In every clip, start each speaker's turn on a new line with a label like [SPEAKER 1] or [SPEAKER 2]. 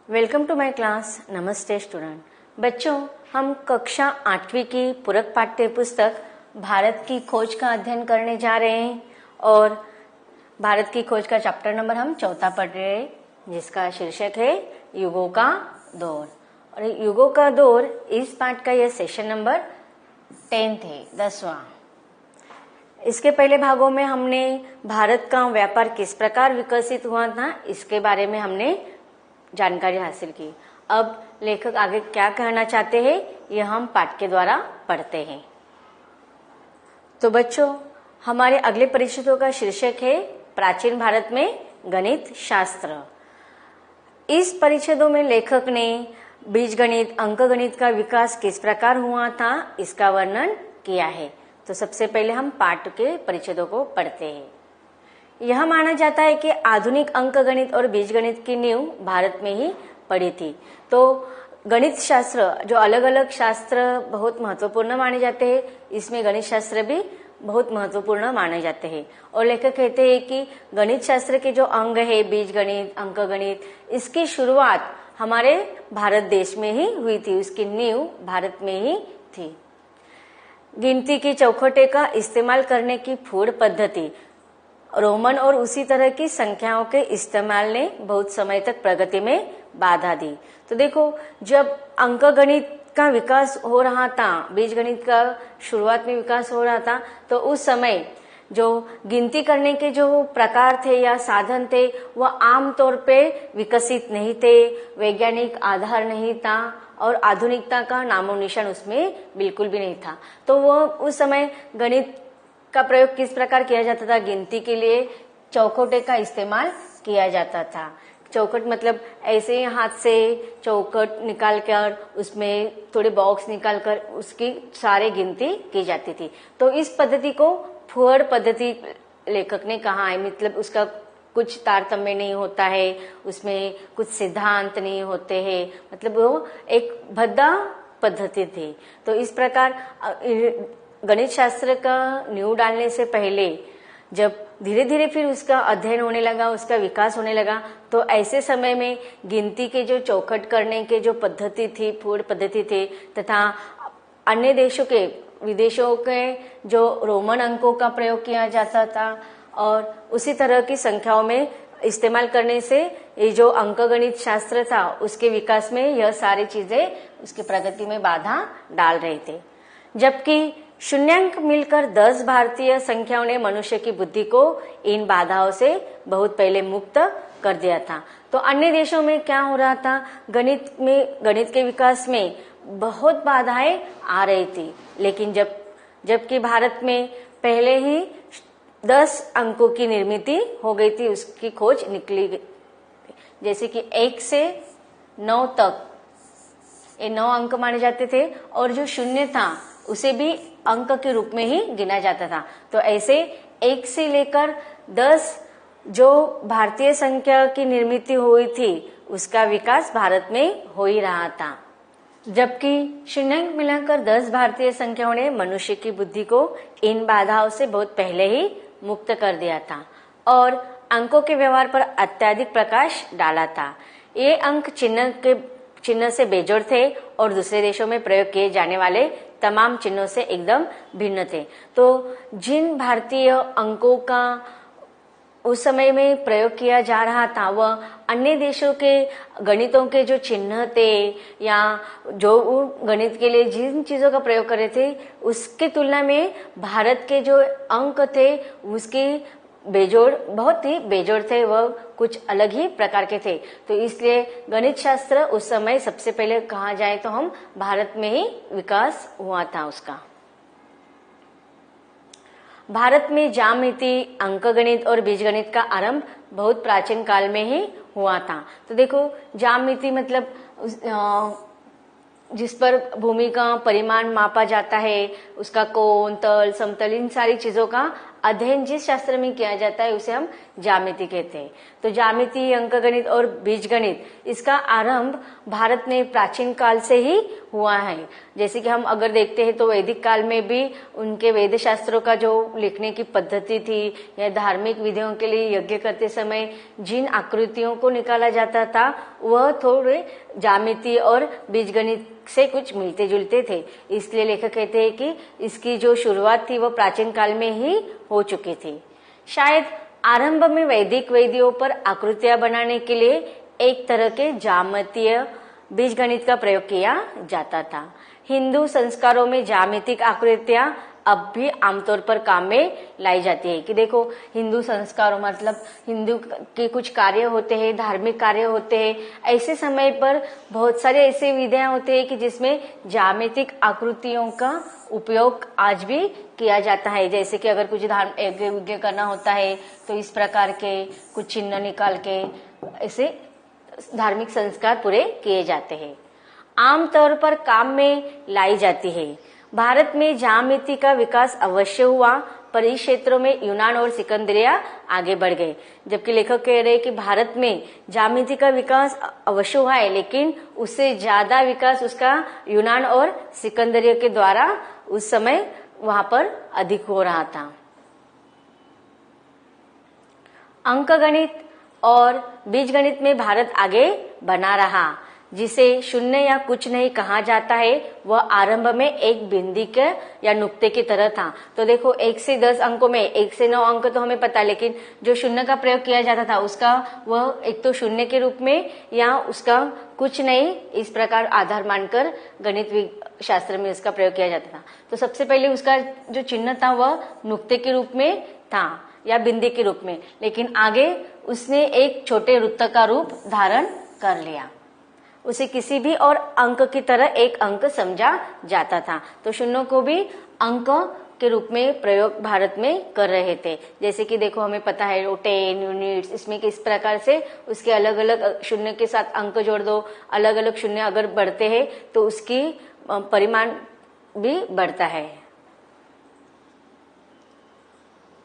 [SPEAKER 1] Welcome to my class. Namaste student. बच्चों, हम कक्षा 8वीं की पूरक पाठ्य पुस्तक भारत की खोज का अध्ययन करने जा रहे हैं और भारत की खोज का चैप्टर नंबर हम 4 पढ़ रहे हैं, जिसका शीर्षक है युगों का दौर। और युगों का दौर इस पाठ का यह सेशन नंबर 10 है, 10वां। इसके पहले भागों में हमने भारत का व्यापार किस प्रकार विकसित हुआ था इसके बारे में हमने जानकारी हासिल की। अब लेखक आगे क्या कहना चाहते हैं यह हम पाठ के द्वारा पढ़ते हैं। तो बच्चों, हमारे अगले परिचितों का शीर्षक है प्राचीन भारत में गणित शास्त्र। इस परिच्छेदों में लेखक ने बीजगणित, अंकगणित का विकास किस प्रकार हुआ था इसका वर्णन किया है। तो सबसे पहले हम पाठ के परिच्छेदों को पढ़ते हैं। यह माना जाता है कि आधुनिक अंकगणित और बीजगणित की नींव भारत में ही पड़ी थी। तो गणित शास्त्र, जो अलग अलग शास्त्र बहुत महत्वपूर्ण माने जाते हैं, इसमें गणित शास्त्र भी बहुत महत्वपूर्ण माने जाते हैं। और लेखक कहते हैं कि गणित शास्त्र के जो अंग है बीजगणित, अंकगणित, इसकी शुरुआत हमारे भारत देश में ही हुई थी, उसकी नींव भारत में ही थी। गिनती की चौखटे का इस्तेमाल करने की फूड पद्धति, रोमन और उसी तरह की संख्याओं के इस्तेमाल ने बहुत समय तक प्रगति में बाधा दी। तो देखो, जब अंकगणित का विकास हो रहा था, बीजगणित का शुरुआत में विकास हो रहा था, तो उस समय जो गिनती करने के जो प्रकार थे या साधन थे वह आमतौर पे विकसित नहीं थे, वैज्ञानिक आधार नहीं था और आधुनिकता का नामो निशान उसमें बिल्कुल भी नहीं था। तो वह उस समय गणित का प्रयोग किस प्रकार किया जाता था? गिनती के लिए चौखटे का इस्तेमाल किया जाता था। चौखट मतलब ऐसे ही हाथ से चौखट निकाल कर उसमें थोड़े बॉक्स निकाल कर उसकी सारे गिनती की जाती थी। तो इस पद्धति को फुहड़ पद्धति लेखक ने कहा है। मतलब उसका कुछ तारतम्य नहीं होता है, उसमें कुछ सिद्धांत नहीं होते हैं, मतलब वो एक भद्दा पद्धति थी। तो इस प्रकार गणित शास्त्र का नींव डालने से पहले जब धीरे धीरे फिर उसका अध्ययन होने लगा, उसका विकास होने लगा, तो ऐसे समय में गिनती के जो चौखट करने के जो पद्धति थी, फूड पद्धति थी, तथा अन्य देशों के, विदेशों के जो रोमन अंकों का प्रयोग किया जाता था और उसी तरह की संख्याओं में इस्तेमाल करने से ये जो अंकगणित शास्त्र था उसके विकास में यह सारी चीजें उसकी प्रगति में बाधा डाल रहे थे। जबकि शून्यांक मिलकर 10 भारतीय संख्याओं ने मनुष्य की बुद्धि को इन बाधाओं से बहुत पहले मुक्त कर दिया था। तो अन्य देशों में क्या हो रहा था? गणित के विकास में बहुत बाधाएं आ रही थी, लेकिन जबकि भारत में पहले ही 10 अंकों की निर्मिति हो गई थी, उसकी खोज निकली गई। जैसे कि 1 से 9 तक ये 9 अंक माने जाते थे और जो शून्य था उसे भी अंक के रूप में ही गिना जाता था। तो ऐसे 1 से लेकर 10 जो भारतीय संख्या की निर्मिति हुई थी उसका विकास भारत में हो ही रहा था। जबकि शून्यांक मिलाकर 10 भारतीय संख्याओं ने मनुष्य की बुद्धि को इन बाधाओं से बहुत पहले ही मुक्त कर दिया था और अंकों के व्यवहार पर अत्यधिक प्रकाश डाला था। ये अंक चिन्ह से बेजोड़ थे और दूसरे देशों में प्रयोग किए जाने वाले तमाम चिन्हों से एकदम भिन्न थे। तो जिन भारतीय अंकों का उस समय में प्रयोग किया जा रहा था वह अन्य देशों के गणितों के जो चिन्ह थे या जो गणित के लिए जिन चीजों का प्रयोग कर रहे थे उसके तुलना में भारत के जो अंक थे उसकी बहुत ही बेजोड़ थे, वह कुछ अलग ही प्रकार के थे। तो इसलिए गणित शास्त्र उस समय सबसे पहले कहा जाए तो हम भारत में ही विकास हुआ था उसका। भारत में ज्यामिति, अंकगणित और बीजगणित का आरंभ बहुत प्राचीन काल में ही हुआ था। तो देखो, ज्यामिति मतलब जिस पर भूमि का परिमाण मापा जाता है, उसका कोण, तल, समतल, इन सारी चीजों का अध्ययन जिस शास्त्र में किया जाता है उसे हम ज्यामिति कहते हैं। तो ज्यामिति, अंकगणित और बीजगणित, इसका आरंभ भारत में प्राचीन काल से ही हुआ है। जैसे कि हम अगर देखते हैं तो वैदिक काल में भी उनके वेद शास्त्रों का जो लिखने की पद्धति थी या धार्मिक विधियों के लिए यज्ञ करते समय जिन आकृतियों को निकाला जाता था वह थोड़े ज्यामिति और बीजगणित से कुछ मिलते जुलते थे। इसलिए लेखक कहते हैं कि इसकी जो शुरुआत थी वह प्राचीन काल में ही हो चुकी थी। शायद आरंभ में वैदिक वेदियों पर आकृतियां बनाने के लिए एक तरह के ज्यामितीय बीजगणित का प्रयोग किया जाता था। हिंदू संस्कारों में ज्यामितिक आकृतियां अब भी आमतौर पर काम में लाई जाती है। कि देखो, हिंदू संस्कारों मतलब हिंदू के कुछ कार्य होते हैं, धार्मिक कार्य होते हैं, ऐसे समय पर बहुत सारे ऐसे विधियां होते हैं कि जिसमें ज्यामितिक आकृतियों का उपयोग आज भी किया जाता है। जैसे कि अगर कुछ यज्ञ करना होता है तो इस प्रकार के कुछ चिन्ह निकाल के ऐसे धार्मिक संस्कार पूरे किए जाते हैं, आमतौर पर काम में लाई जाती है। भारत में ज्यामिति का विकास अवश्य हुआ, पर इस क्षेत्रों में यूनान और सिकंदरिया आगे बढ़ गए। जबकि लेखक कह रहे हैं कि भारत में ज्यामिति का विकास अवश्य हुआ है, लेकिन उससे ज्यादा विकास उसका यूनान और सिकंदरिया के द्वारा उस समय वहां पर अधिक हो रहा था। अंकगणित और बीजगणित में भारत आगे बना रहा। जिसे शून्य या कुछ नहीं कहा जाता है वह आरंभ में एक बिंदी के या नुक्ते की तरह था। तो देखो, 1 से 10 अंकों में 1 से 9 अंक तो हमें पता, लेकिन जो शून्य का प्रयोग किया जाता था उसका वह एक तो शून्य के रूप में या उसका कुछ नहीं, इस प्रकार आधार मानकर गणित शास्त्र में उसका प्रयोग किया जाता था। तो सबसे पहले उसका जो चिन्ह था वह नुक्ते के रूप में था या बिंदी के रूप में, लेकिन आगे उसने एक छोटे वृत्त का रूप धारण कर लिया। उसे किसी भी और अंक की तरह एक अंक समझा जाता था। तो शून्यों को भी अंक के रूप में प्रयोग भारत में कर रहे थे। जैसे कि देखो, हमें पता है 10 यूनिट्स, इसमें किस प्रकार से उसके अलग अलग शून्य के साथ अंक जोड़ दो, अलग अलग शून्य अगर बढ़ते हैं तो उसकी परिमाण भी बढ़ता है।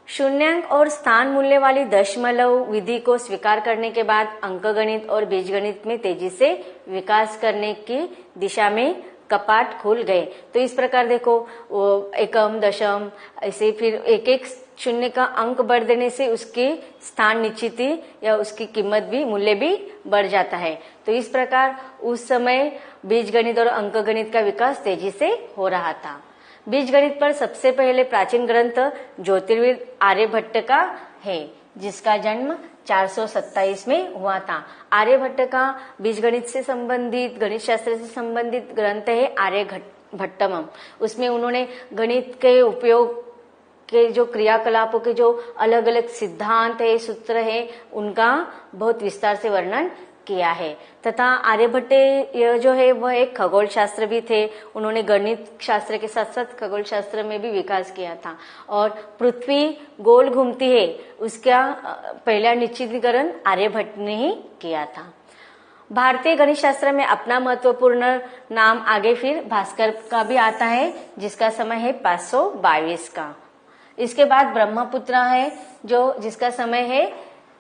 [SPEAKER 1] शून्यांक और स्थान मूल्य वाली दशमलव विधि को स्वीकार करने के बाद अंकगणित और बीजगणित में तेजी से विकास करने की दिशा में कपाट खुल गए। तो इस प्रकार देखो, एकम, दशम, ऐसे फिर एक एक शून्य का अंक बढ़ देने से उसकी स्थान निश्चिति या उसकी कीमत भी, मूल्य भी बढ़ जाता है। तो इस प्रकार उस समय बीजगणित और अंकगणित का विकास तेजी से हो रहा था। बीजगणित पर सबसे पहले प्राचीन ग्रंथ ज्योतिर्विद आर्यभट्ट का है, जिसका जन्म 427 में हुआ था। आर्यभट्ट का बीजगणित से संबंधित, गणित शास्त्र से संबंधित ग्रंथ है आर्यभट्टमम। उसमें उन्होंने गणित के उपयोग के जो क्रियाकलापों के जो अलग अलग सिद्धांत है, सूत्र है, उनका बहुत विस्तार से वर्णन किया है। तथा आर्यभट्ट यह जो है वह एक खगोल शास्त्र भी थे। उन्होंने गणित शास्त्र के साथ साथ खगोल शास्त्र में भी विकास किया था। और पृथ्वी गोल घूमती है, उसका पहला निश्चितीकरण आर्यभट्ट ने ही किया था। भारतीय गणित शास्त्र में अपना महत्वपूर्ण नाम आगे फिर भास्कर का भी आता है, जिसका समय है 522 का। इसके बाद ब्रह्मपुत्र है जिसका समय है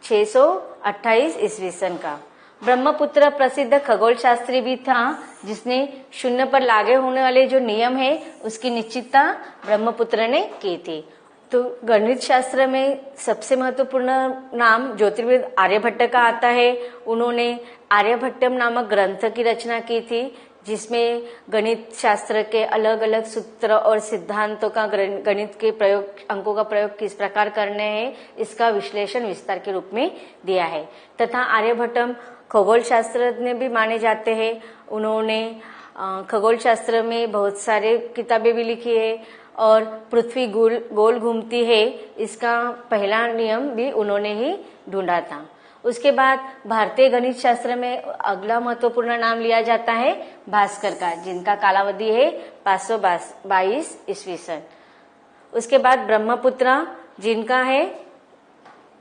[SPEAKER 1] 628 ईस्वी सन का। ब्रह्मपुत्र प्रसिद्ध खगोल शास्त्री भी था, जिसने शून्य पर लागू होने वाले जो नियम है उसकी निश्चितता ब्रह्मपुत्र ने की थी। तो गणित शास्त्र में सबसे महत्वपूर्ण नाम ज्योतिर्विद आर्यभट्ट का आता है। उन्होंने आर्यभट्टम नामक ग्रंथ की रचना की थी, जिसमें गणित शास्त्र के अलग अलग सूत्र और सिद्धांतों का, गणित के प्रयोग, अंकों का प्रयोग किस प्रकार करने हैं, इसका विश्लेषण विस्तार के रूप में दिया है। तथा आर्यभट्टम खगोल शास्त्रज्ञ भी माने जाते हैं। उन्होंने खगोल शास्त्र में बहुत सारे किताबें भी लिखी है और पृथ्वी गोल घूमती है, इसका पहला नियम भी उन्होंने ही ढूंढा था। उसके बाद भारतीय गणित शास्त्र में अगला महत्वपूर्ण नाम लिया जाता है भास्कर का, जिनका कालावधि है 522 ईस्वी सन। उसके बाद ब्रह्मपुत्र, जिनका है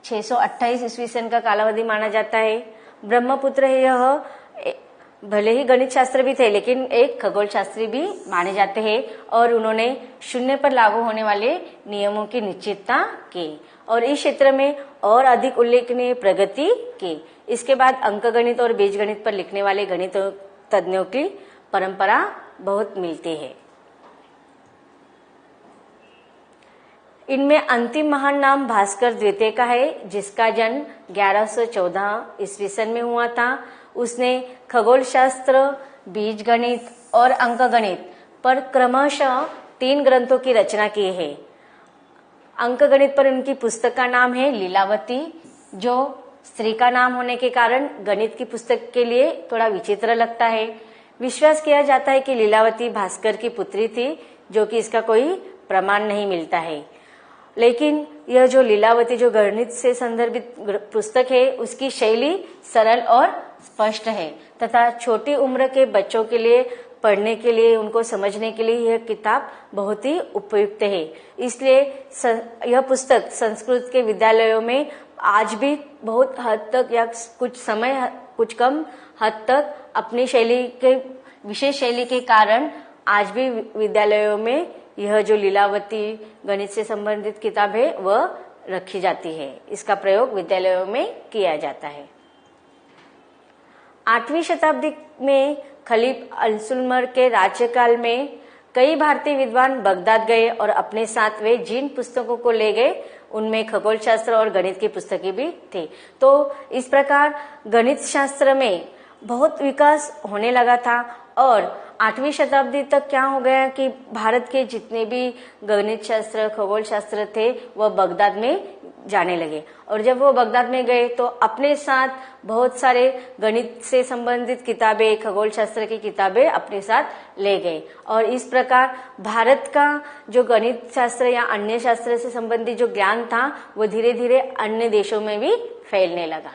[SPEAKER 1] 628 ईस्वी सन का कालावधि माना जाता है। ब्रह्मपुत्र यह भले ही गणित शास्त्र भी थे लेकिन एक खगोल शास्त्री भी माने जाते हैं और उन्होंने शून्य पर लागू होने वाले नियमों की निश्चितता की और इस क्षेत्र में और अधिक उल्लेखनीय प्रगति की। इसके बाद अंकगणित और बीजगणित पर लिखने वाले गणित तज्ञों की परंपरा बहुत मिलती है। इनमें अंतिम महान नाम भास्कर द्वितीय का है, जिसका जन्म 1114 ईस्वी सन में हुआ था। उसने खगोल शास्त्र, बीजगणित और अंकगणित पर क्रमशः 3 ग्रंथों की रचना की है। अंकगणित पर उनकी पुस्तक का नाम है लीलावती, जो स्त्री का नाम होने के कारण गणित की पुस्तक के लिए थोड़ा विचित्र लगता है। विश्वास किया जाता है कि लीलावती भास्कर की पुत्री थी, जो कि इसका कोई प्रमाण नहीं मिलता है। लेकिन यह जो लीलावती जो गणित से संदर्भित पुस्तक है, उसकी शैली सरल और स्पष्ट है तथा छोटी उम्र के बच्चों के लिए पढ़ने के लिए, उनको समझने के लिए यह किताब बहुत ही उपयुक्त है। इसलिए यह पुस्तक संस्कृत के विद्यालयों में आज भी बहुत हद तक या कुछ कम हद तक अपनी शैली के विशेष शैली के कारण आज भी विद्यालयों में यह जो लीलावती गणित से संबंधित किताब है वह रखी जाती है। इसका प्रयोग विद्यालयों में किया जाता है। 8वीं शताब्दी में खलीफ अल-सुलमर के राज्यकाल में कई भारतीय विद्वान बगदाद गए और अपने साथ वे जिन पुस्तकों को ले गए उनमें खगोल शास्त्र और गणित की पुस्तकें भी थी। तो इस प्रकार गणित शास्त्र में बहुत विकास होने लगा था और 8वीं शताब्दी तक क्या हो गया कि भारत के जितने भी गणित शास्त्र, खगोल शास्त्र थे वह बगदाद में जाने लगे और जब वो बगदाद में गए तो अपने साथ बहुत सारे गणित से संबंधित किताबें, खगोल शास्त्र की किताबें अपने साथ ले गए और इस प्रकार भारत का जो गणित शास्त्र या अन्य शास्त्र से संबंधित जो ज्ञान था वो धीरे धीरे अन्य देशों में भी फैलने लगा।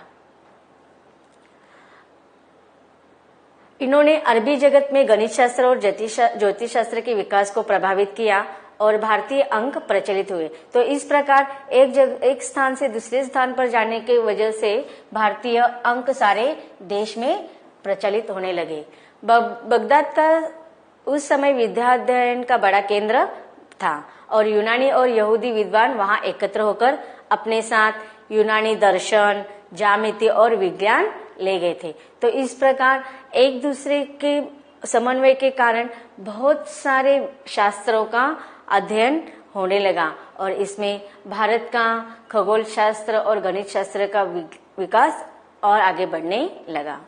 [SPEAKER 1] इन्होंने अरबी जगत में गणित शास्त्र और ज्योतिष शास्त्र के विकास को प्रभावित किया और भारतीय अंक प्रचलित हुए। तो इस प्रकार एक स्थान से दूसरे स्थान पर जाने की वजह से भारतीय अंक सारे देश में प्रचलित होने लगे। बगदाद का उस समय विद्या अध्ययन का बड़ा केंद्र था और यूनानी और यहूदी विद्वान वहां एकत्र होकर अपने साथ यूनानी दर्शन, ज्यामिति और विज्ञान ले गए थे। तो इस प्रकार एक दूसरे के समन्वय के कारण बहुत सारे शास्त्रों का अध्ययन होने लगा और इसमें भारत का खगोल शास्त्र और गणित शास्त्र का विकास और आगे बढ़ने लगा।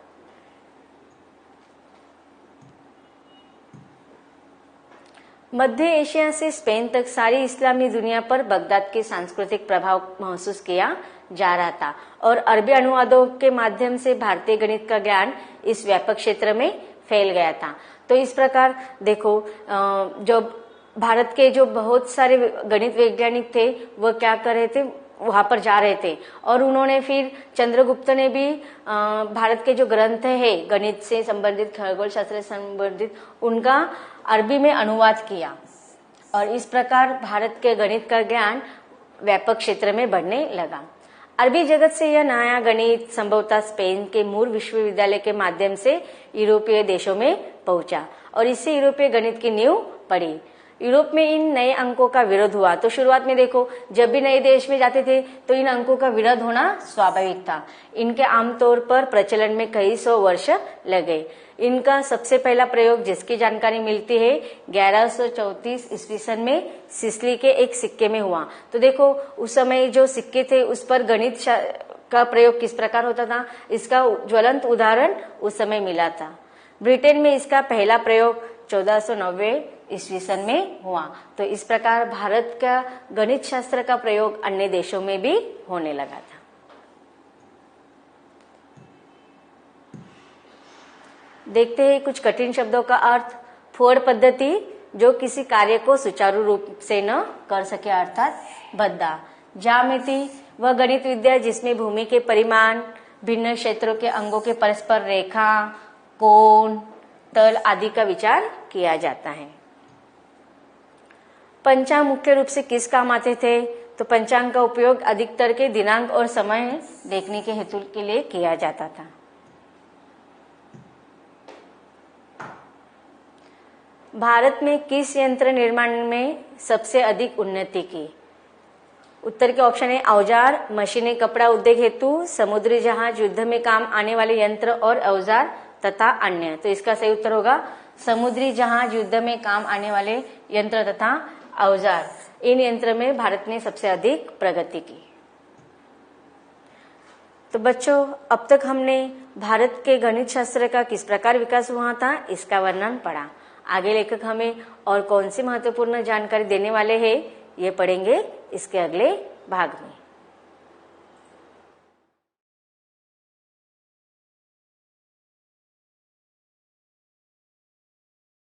[SPEAKER 1] मध्य एशिया से स्पेन तक सारी इस्लामी दुनिया पर बगदाद के सांस्कृतिक प्रभाव महसूस किया जा रहा था और अरबी अनुवादों के माध्यम से भारतीय गणित का ज्ञान इस व्यापक क्षेत्र में फैल गया था। तो इस प्रकार देखो, जो भारत के जो बहुत सारे गणित वैज्ञानिक थे वह क्या कर रहे थे, वहां पर जा रहे थे और उन्होंने फिर चंद्रगुप्त ने भी भारत के जो ग्रंथ है गणित से संबंधित, खगोल शास्त्र से संबंधित, उनका अरबी में अनुवाद किया और इस प्रकार भारत के गणित का ज्ञान व्यापक क्षेत्र में बढ़ने लगा। अरबी जगत से यह नया गणित संभवतः स्पेन के मूल विश्वविद्यालय के माध्यम से यूरोपीय देशों में पहुंचा और इससे यूरोपीय गणित की नींव पड़ी। यूरोप में इन नए अंकों का विरोध हुआ। तो शुरुआत में देखो, जब भी नए देश में जाते थे तो इन अंकों का विरोध होना स्वाभाविक था। इनके आमतौर पर प्रचलन में कई सौ वर्ष लगे। इनका सबसे पहला प्रयोग जिसकी जानकारी मिलती है 1134 ईस्वी सन में सिसिली के एक सिक्के में हुआ। तो देखो, उस समय जो सिक्के थे उस पर गणित का प्रयोग किस प्रकार होता था, इसका ज्वलंत उदाहरण उस समय मिला था। ब्रिटेन में इसका पहला प्रयोग 1490 ईस्वी सन में हुआ। तो इस प्रकार भारत का गणित शास्त्र का प्रयोग अन्य देशों में भी होने लगा था। देखते हैं कुछ कठिन शब्दों का अर्थ। फोड़ पद्धति, जो किसी कार्य को सुचारू रूप से न कर सके, अर्थात बद्धा। ज्यामिति, वह गणित विद्या जिसमें भूमि के परिमाण, भिन्न क्षेत्रों के अंगों के परस्पर रेखा, कोण, तल आदि का विचार किया जाता है। पंचांग मुख्य रूप से किस काम आते थे? तो पंचांग का उपयोग अधिकतर के दिनांक और समय देखने के हेतु के लिए किया जाता था। भारत में किस यंत्र निर्माण में सबसे अधिक उन्नति की? उत्तर के ऑप्शन है औजार, मशीनें, कपड़ा उद्योग हेतु, समुद्री जहाज, युद्ध में काम आने वाले यंत्र और औजार तथा अन्य। तो इसका सही उत्तर होगा समुद्री जहाज, युद्ध में काम आने वाले यंत्र तथा औजार। इन यंत्र में भारत ने सबसे अधिक प्रगति की। तो बच्चों, अब तक हमने भारत के गणित शास्त्र का किस प्रकार विकास हुआ था इसका वर्णन पढ़ा। आगे लेखक हमें और कौन सी महत्वपूर्ण जानकारी देने वाले हैं ये पढ़ेंगे इसके अगले भाग में।